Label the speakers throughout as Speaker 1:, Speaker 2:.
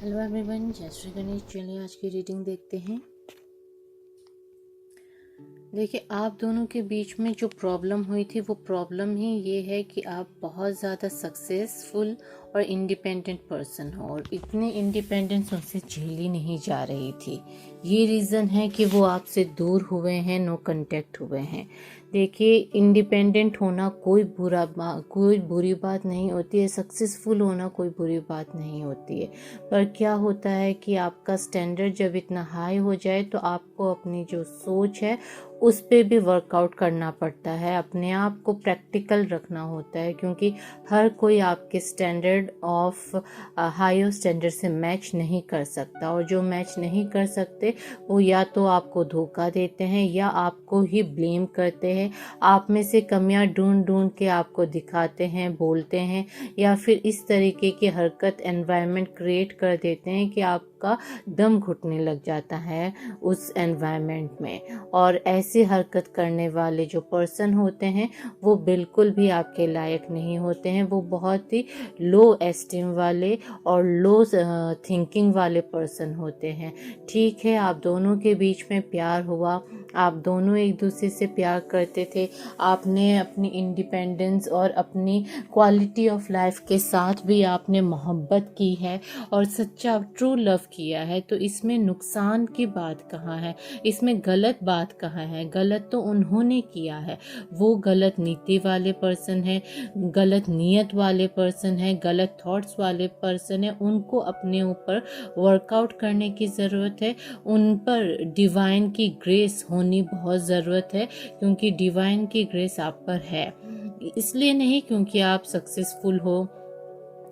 Speaker 1: Hello everyone, जय श्री गणेश। चलिए आज की रीडिंग देखते हैं। देखिए, आप दोनों के बीच में जो प्रॉब्लम हुई थी वो प्रॉब्लम ही ये है कि आप बहुत ज़्यादा सक्सेसफुल और इंडिपेंडेंट पर्सन हो और इतने इंडिपेंडेंस उनसे झेली नहीं जा रही थी। ये रीज़न है कि वो आपसे दूर हुए हैं, नो कांटेक्ट हुए हैं। देखिए, इंडिपेंडेंट होना कोई बुरी बात नहीं होती है, सक्सेसफुल होना कोई बुरी बात नहीं होती है। पर क्या होता है कि आपका स्टैंडर्ड जब इतना हाई हो जाए तो आपको अपनी जो सोच है उस पे भी वर्कआउट करना पड़ता है, अपने आप को प्रैक्टिकल रखना होता है, क्योंकि हर कोई आपके स्टैंडर्ड ऑफ हायर स्टैंडर्ड से मैच नहीं कर सकता। और जो मैच नहीं कर सकते वो या तो आपको धोखा देते हैं या आपको ही ब्लेम करते हैं, आप में से कमियां ढूंढ ढूंढ के आपको दिखाते हैं, बोलते हैं, या फिर इस तरीके की हरकत एनवायरनमेंट क्रिएट कर देते हैं कि आपका दम घुटने लग जाता है उस एनवायरनमेंट में। और ऐसी हरकत करने वाले जो पर्सन होते हैं वो बिल्कुल भी आपके लायक नहीं होते हैं। वो बहुत ही लो एस्टीम वाले और लो थिंकिंग वाले पर्सन होते हैं। ठीक है, आप दोनों के बीच में प्यार हुआ, आप दोनों एक दूसरे से प्यार करते थे, आपने अपनी इंडिपेंडेंस और अपनी क्वालिटी ऑफ लाइफ के साथ भी आपने मोहब्बत की है और सच्चा ट्रू लव किया है। तो इसमें नुकसान की बात कहाँ है, इसमें गलत बात कहाँ है? गलत तो उन्होंने किया है, वो गलत नीति वाले पर्सन है, गलत नीयत वाले पर्सन है, गलत थॉट्स वाले पर्सन है। उनको अपने ऊपर वर्कआउट करने की ज़रूरत है, उन पर डिवाइन की ग्रेस होनी बहुत ज़रूरत है, क्योंकि डिवाइन की ग्रेस आप पर है। इसलिए नहीं क्योंकि आप सक्सेसफुल हो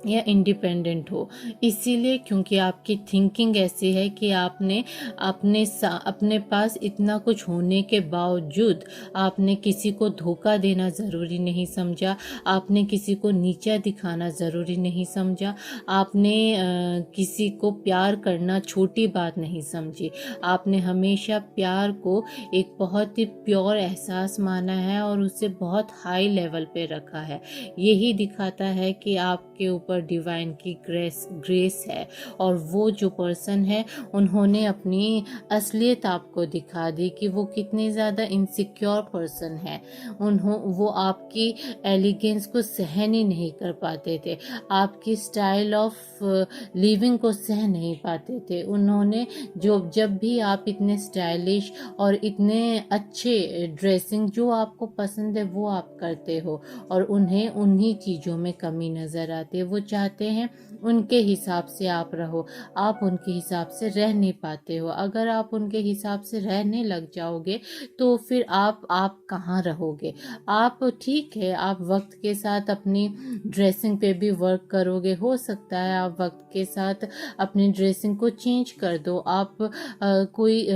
Speaker 1: या इंडिपेंडेंट हो, इसीलिए क्योंकि आपकी थिंकिंग ऐसी है कि आपने अपने पास इतना कुछ होने के बावजूद आपने किसी को धोखा देना ज़रूरी नहीं समझा, आपने किसी को नीचा दिखाना ज़रूरी नहीं समझा, आपने किसी को प्यार करना छोटी बात नहीं समझी। आपने हमेशा प्यार को एक बहुत ही प्योर एहसास माना है और उसे बहुत हाई लेवल पे रखा है। यही दिखाता है कि आपके ऊपर डिवाइन की ग्रेस है। और वो जो पर्सन है उन्होंने अपनी असलियत आपको दिखा दी कि वो कितने ज़्यादा इनसिक्योर पर्सन है। वो आपकी एलिगेंस को सहन ही नहीं कर पाते थे, आपकी स्टाइल ऑफ लिविंग को सह नहीं पाते थे। उन्होंने जब भी आप इतने स्टाइलिश और इतने अच्छे ड्रेसिंग जो आपको पसंद है वो आप करते हो और उन्हें उन्हीं चीज़ों में कमी नज़र आती है। वो चाहते हैं उनके हिसाब से आप रहो, आप उनके हिसाब से रह नहीं पाते हो। अगर आप उनके हिसाब से रहने लग जाओगे तो फिर आप कहाँ रहोगे? आप ठीक है, आप वक्त के साथ अपनी ड्रेसिंग पे भी वर्क करोगे, हो सकता है आप वक्त के साथ अपनी ड्रेसिंग को चेंज कर दो। आप कोई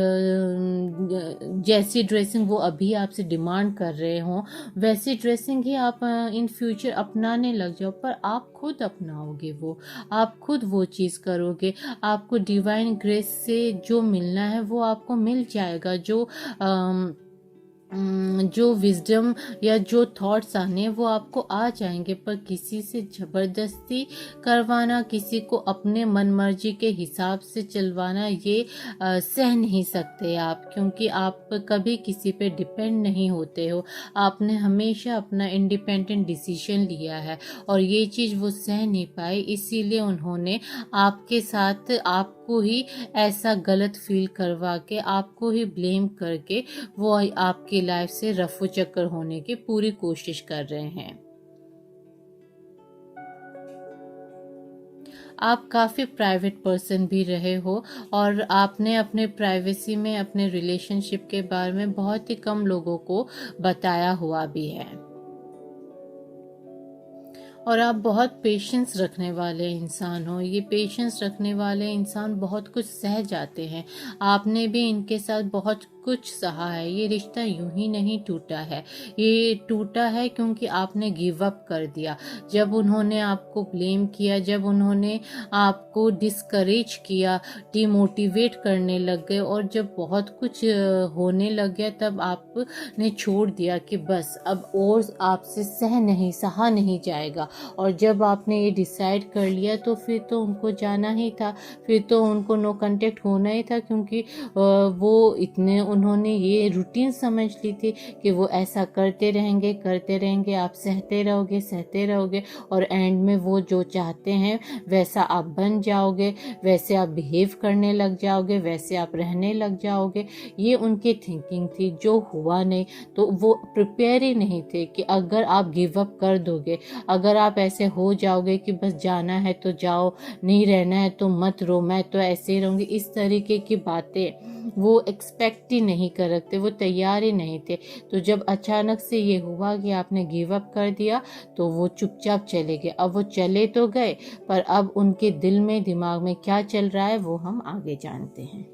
Speaker 1: जैसी ड्रेसिंग वो अभी आपसे डिमांड कर रहे हो वैसी ड्रेसिंग ही आप इन फ्यूचर अपनाने लग जाओ। पर आप खुद अपनाओगे वो, आप खुद वो चीज़ करोगे, आपको डिवाइन ग्रेस से जो मिलना है वो आपको मिल जाएगा। जो विजडम या जो थॉट्स आने वो आपको आ जाएंगे। पर किसी से ज़बरदस्ती करवाना, किसी को अपने मन मर्जी के हिसाब से चलवाना, ये सह नहीं सकते आप, क्योंकि आप कभी किसी पे डिपेंड नहीं होते हो। आपने हमेशा अपना इंडिपेंडेंट डिसीजन लिया है और ये चीज़ वो सह नहीं पाए, इसीलिए उन्होंने आपके साथ आपको ही ऐसा गलत फील करवा के, आपको ही ब्लेम करके वो आपकी लाइफ से रफू चक्कर होने की पूरी कोशिश कर रहे हैं। आप काफ़ी प्राइवेट पर्सन भी रहे हो और आपने अपने प्राइवेसी में अपने रिलेशनशिप के बारे में बहुत ही कम लोगों को बताया हुआ भी है। और आप बहुत पेशेंस रखने वाले इंसान हो। ये पेशेंस रखने वाले इंसान बहुत कुछ सह जाते हैं। आपने भी इनके साथ बहुत कुछ सहा है, ये रिश्ता यूं ही नहीं टूटा है, ये टूटा है क्योंकि आपने गिव अप कर दिया। जब उन्होंने आपको ब्लेम किया, जब उन्होंने आपको डिस्करेज किया, डिमोटिवेट करने लग गए और जब बहुत कुछ होने लग गया, तब आपने छोड़ दिया कि बस अब और आपसे सहा नहीं जाएगा। और जब आपने ये डिसाइड कर लिया तो फिर तो उनको जाना ही था, फिर तो उनको नो कांटेक्ट होना ही था, क्योंकि वो इतने उन्होंने ये रूटीन समझ ली थी कि वो ऐसा करते रहेंगे, आप सहते रहोगे और एंड में वो जो चाहते हैं वैसा आप बन जाओगे, वैसे आप बिहेव करने लग जाओगे, वैसे आप रहने लग जाओगे। ये उनकी थिंकिंग थी, जो हुआ नहीं। तो वो प्रिपेयर ही नहीं थे कि अगर आप गिव अप कर दोगे, अगर आप ऐसे हो जाओगे कि बस जाना है तो जाओ, नहीं रहना है तो मत रो, मैं तो ऐसे ही रहूँगी, इस तरीके की बातें वो एक्सपेक्ट ही नहीं कर रहे थे, वो तैयार ही नहीं थे। तो जब अचानक से ये हुआ कि आपने गिव अप कर दिया, तो वो चुपचाप चले गए। अब वो चले तो गए, पर अब उनके दिल में, दिमाग में क्या चल रहा है वो हम आगे जानते हैं।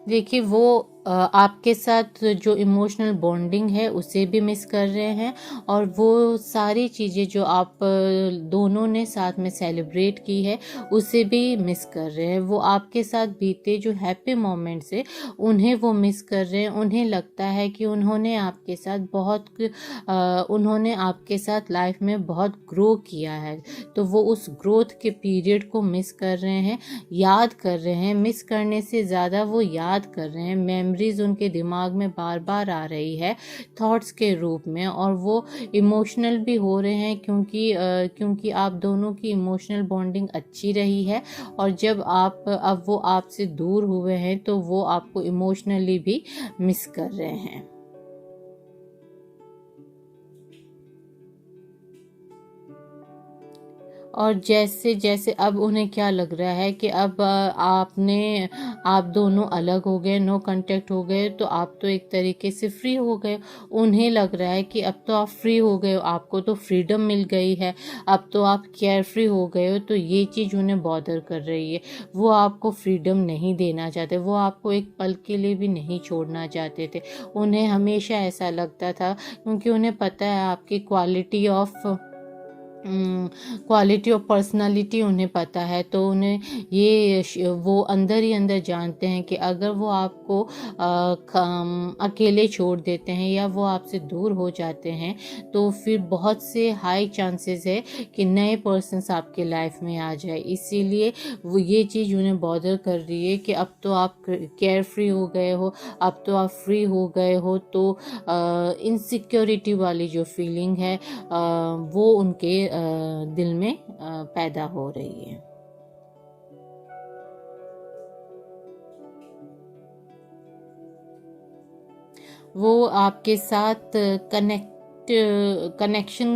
Speaker 1: देखिए, वो आपके साथ जो इमोशनल बॉन्डिंग है उसे भी मिस कर रहे हैं, और वो सारी चीज़ें जो आप दोनों ने साथ में सेलिब्रेट की है उसे भी मिस कर रहे हैं। वो आपके साथ बीते जो हैप्पी मोमेंट्स है उन्हें वो मिस कर रहे हैं। उन्हें लगता है कि उन्होंने आपके साथ लाइफ में बहुत ग्रो किया है, तो वो उस ग्रोथ के पीरियड को मिस कर रहे हैं, याद कर रहे हैं। मिस करने से ज़्यादा वो याद कर रहे हैं। मेमोरीज उनके दिमाग में बार बार आ रही है थॉट्स के रूप में, और वो इमोशनल भी हो रहे हैं क्योंकि आप दोनों की इमोशनल बॉन्डिंग अच्छी रही है। और जब अब वो आपसे दूर हुए हैं तो वो आपको इमोशनली भी मिस कर रहे हैं। और जैसे जैसे अब उन्हें क्या लग रहा है कि अब आप दोनों अलग हो गए, नो कांटेक्ट हो गए, तो आप तो एक तरीके से फ्री हो गए। उन्हें लग रहा है कि अब तो आप फ्री हो गए हो, आपको तो फ्रीडम मिल गई है, अब तो आप केयर फ्री हो गए हो। तो ये चीज़ उन्हें बॉदर कर रही है। वो आपको फ्रीडम नहीं देना चाहते, वो आपको एक पल के लिए भी नहीं छोड़ना चाहते थे। उन्हें हमेशा ऐसा लगता था, क्योंकि उन्हें पता है आपकी क्वालिटी ऑफ पर्सनालिटी उन्हें पता है। तो उन्हें वो अंदर ही अंदर जानते हैं कि अगर वो आपको अकेले छोड़ देते हैं या वो आपसे दूर हो जाते हैं, तो फिर बहुत से हाई चांसेस है कि नए पर्सन्स आपके लाइफ में आ जाए। इसीलिए वो ये चीज़ उन्हें बॉदर कर रही है कि अब तो आप केयर फ्री हो गए हो, अब तो आप फ्री हो गए हो, तो इनसिक्योरिटी वाली जो फीलिंग है वो उनके दिल में पैदा हो रही है। वो आपके साथ कनेक्शन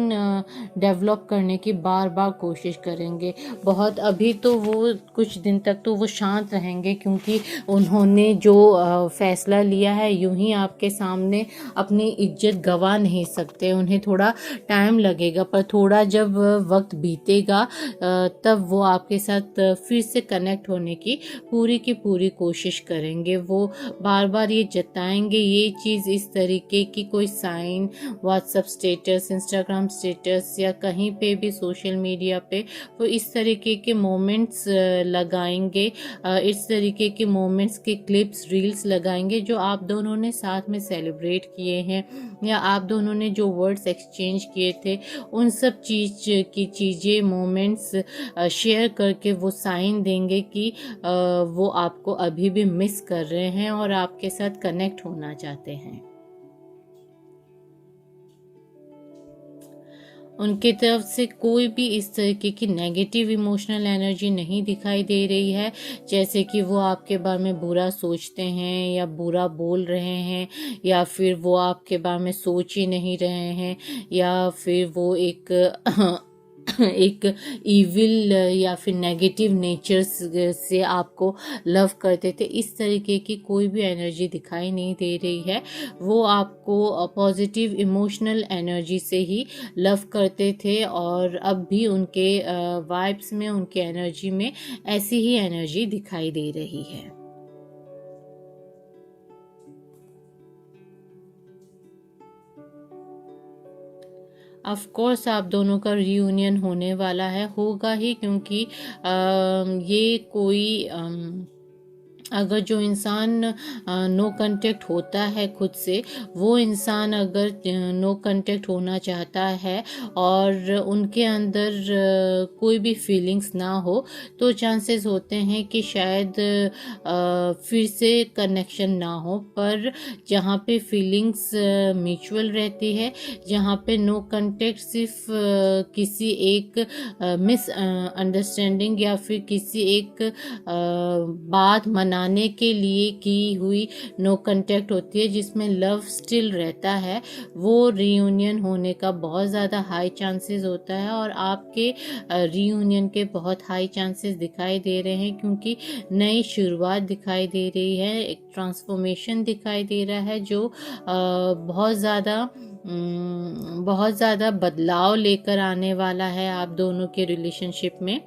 Speaker 1: डेवलप करने की बार बार कोशिश करेंगे। बहुत अभी तो वो कुछ दिन तक तो वो शांत रहेंगे, क्योंकि उन्होंने जो फैसला लिया है, यूं ही आपके सामने अपनी इज्जत गंवा नहीं सकते। उन्हें थोड़ा टाइम लगेगा, पर थोड़ा जब वक्त बीतेगा तब वो आपके साथ फिर से कनेक्ट होने की पूरी कोशिश करेंगे। वो बार बार ये जताएंगे ये चीज़, इस तरीके की कोई sign, WhatsApp status, Instagram status या कहीं पे भी सोशल मीडिया पे वो इस तरीके के मोमेंट्स लगाएंगे, इस तरीके के मोमेंट्स के क्लिप्स, रील्स लगाएंगे जो आप दोनों ने साथ में सेलिब्रेट किए हैं, या आप दोनों ने जो वर्ड्स एक्सचेंज किए थे, उन सब चीज़ें मोमेंट्स शेयर करके वो साइन देंगे कि वो आपको अभी भी मिस कर रहे हैं और आपके साथ कनेक्ट होना चाहते हैं। उनकी तरफ से कोई भी इस तरीके की नेगेटिव इमोशनल एनर्जी नहीं दिखाई दे रही है, जैसे कि वो आपके बारे में बुरा सोचते हैं या बुरा बोल रहे हैं, या फिर वो आपके बारे में सोच ही नहीं रहे हैं, या फिर वो एक एक इविल या फिर नेगेटिव नेचर से आपको लव करते थे, इस तरीके की कोई भी एनर्जी दिखाई नहीं दे रही है। वो आपको पॉजिटिव इमोशनल एनर्जी से ही लव करते थे और अब भी उनके वाइब्स में, उनके एनर्जी में ऐसी ही एनर्जी दिखाई दे रही है। ऑफ कोर्स आप दोनों का रियूनियन होने वाला है, होगा ही, क्योंकि ये कोई अगर जो इंसान नो कांटेक्ट होता है खुद से, वो इंसान अगर नो कांटेक्ट होना चाहता है और उनके अंदर कोई भी फीलिंग्स ना हो, तो चांसेस होते हैं कि शायद फिर से कनेक्शन ना हो। पर जहाँ पे फीलिंग्स म्यूचुअल रहती है, जहाँ पे नो कांटेक्ट सिर्फ किसी एक मिस अंडरस्टैंडिंग या फिर किसी एक बात मनाने के लिए की हुई नो कांटेक्ट होती है, जिसमें लव स्टिल रहता है, वो रियूनियन होने का बहुत ज़्यादा हाई चांसेस होता है। और आपके रियूनियन के बहुत हाई चांसेस दिखाई दे रहे हैं, क्योंकि नई शुरुआत दिखाई दे रही है, एक ट्रांसफॉर्मेशन दिखाई दे रहा है जो बहुत ज़्यादा बदलाव लेकर आने वाला है आप दोनों के रिलेशनशिप में।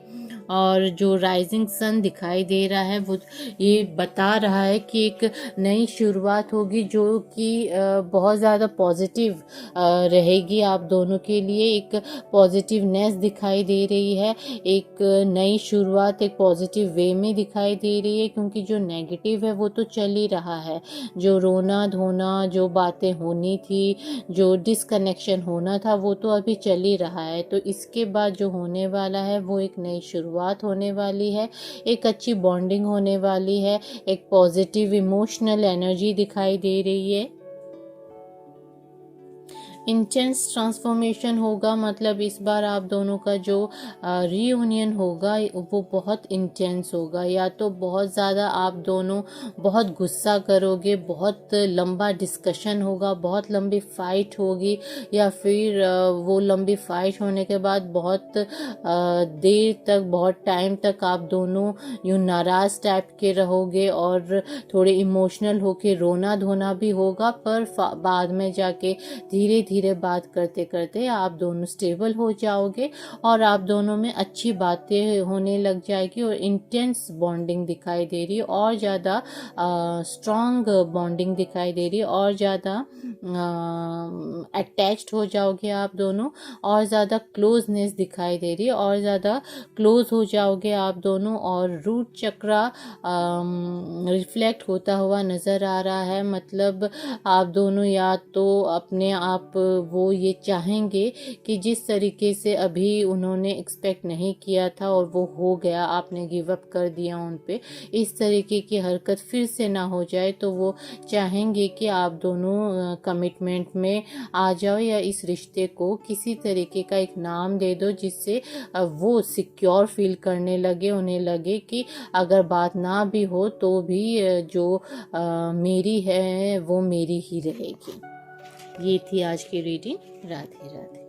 Speaker 1: और जो राइजिंग सन दिखाई दे रहा है वो ये बता रहा है कि एक नई शुरुआत होगी जो कि बहुत ज़्यादा पॉजिटिव रहेगी आप दोनों के लिए। एक पॉजिटिवनेस दिखाई दे रही है, एक नई शुरुआत एक पॉजिटिव वे में दिखाई दे रही है, क्योंकि जो नेगेटिव है वो तो चल ही रहा है। जो रोना धोना, जो बातें होनी थी, जो डिसकनेक्शन होना था, वो तो अभी चल ही रहा है। तो इसके बाद जो होने वाला है वो एक नई शुरुआत होने वाली है, एक अच्छी बॉन्डिंग होने वाली है, एक पॉजिटिव इमोशनल एनर्जी दिखाई दे रही है। इंटेंस ट्रांसफॉर्मेशन होगा, मतलब इस बार आप दोनों का जो रीयूनियन होगा वो बहुत इंटेंस होगा। या तो बहुत ज़्यादा आप दोनों बहुत गुस्सा करोगे, बहुत लंबा डिस्कशन होगा, बहुत लंबी फाइट होगी, या फिर वो लंबी फाइट होने के बाद बहुत देर तक, बहुत टाइम तक आप दोनों यूँ नाराज़ टाइप के रहोगे और थोड़े इमोशनल होके रोना धोना भी होगा। पर बाद में जाके धीरे धीरे बात करते करते आप दोनों स्टेबल हो जाओगे और आप दोनों में अच्छी बातें होने लग जाएगी और इंटेंस बॉन्डिंग दिखाई दे रही है, और ज़्यादा स्ट्रॉन्ग बॉन्डिंग दिखाई दे रही है, और ज़्यादा अटैच्ड हो जाओगे आप दोनों, और ज़्यादा क्लोजनेस दिखाई दे रही है, और ज़्यादा क्लोज हो जाओगे आप दोनों। और रूट चक्रा रिफ्लेक्ट होता हुआ नज़र आ रहा है, मतलब आप दोनों या तो अपने आप वो ये चाहेंगे कि जिस तरीके से अभी उन्होंने एक्सपेक्ट नहीं किया था और वो हो गया, आपने गिव अप कर दिया उन पे, इस तरीके की हरकत फिर से ना हो जाए, तो वो चाहेंगे कि आप दोनों कमिटमेंट में आ जाओ, या इस रिश्ते को किसी तरीके का एक नाम दे दो जिससे वो सिक्योर फील करने लगे, उन्हें लगे कि अगर बात ना भी हो तो भी जो मेरी है वो मेरी ही रहेगी। ये थी आज की रीडिंग। राधे राधे।